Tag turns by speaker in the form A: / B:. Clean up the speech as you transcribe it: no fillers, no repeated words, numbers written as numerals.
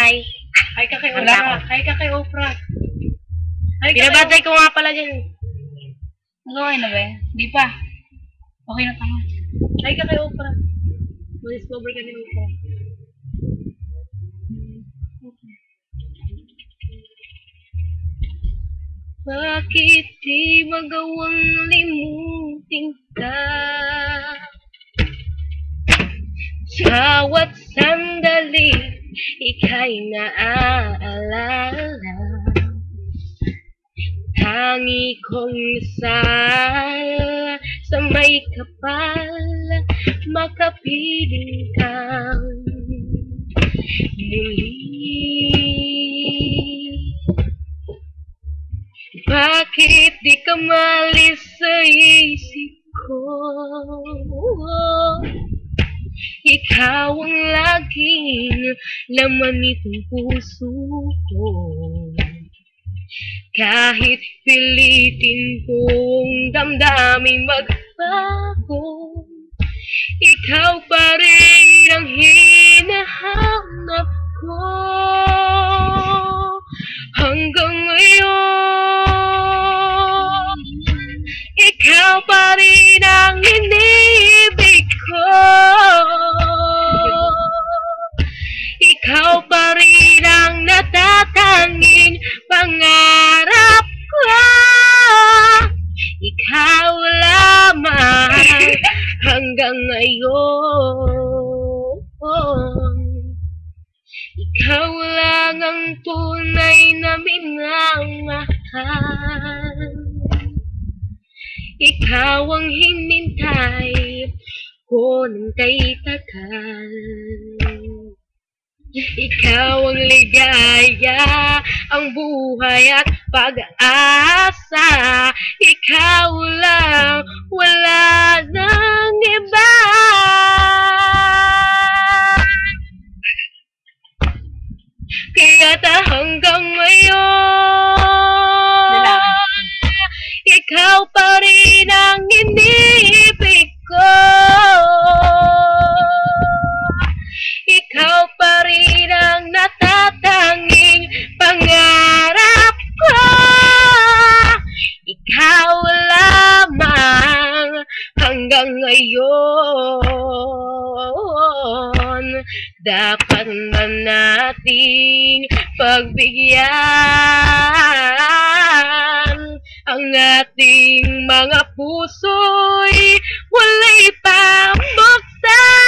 A: Hi.
B: Hi ka kay
A: Wala
B: Oprah. Hi ka kay Oprah. Hi ka kay
A: Binabatay ko nga pala dyan.
C: Okay na ba? Di pa. Okay na tama.
B: Hi ka kay Oprah. Ma-discover ka ni Oprah.
A: Bakit di magawang limutin ka? Bawat sandali, ika'y naaalala. Tangi kong sal sa may kapal, makapiling kang muli. Bakit di ka malis sa isip ko? Ikaw ang laging laman nitong puso ko. Kahit pilitin kong damdamin magbago, ikaw pa rin ang hinahanap ko. Hanggang ngayon, ikaw pa rin ang inibig ko. Ikaw pa rin ang natatanging pangarap ko. Ikaw lamang hanggang ngayon. Ikaw lang ang tunay na minamahal. Ikaw ang hinintay ko ng kay tagal. Ikaw ang ligaya, ang buhay at pag-asa. Ikaw lang, wala nang iba. Kaya't hanggang ngayon, ikaw pa rin ang iniibig ko. Ikaw pa rin ang natatanging pangarap ko. Ikaw lamang hanggang ngayon. Dapat na nating pagbigyan ang ating mga puso'y wala'y pambuksan.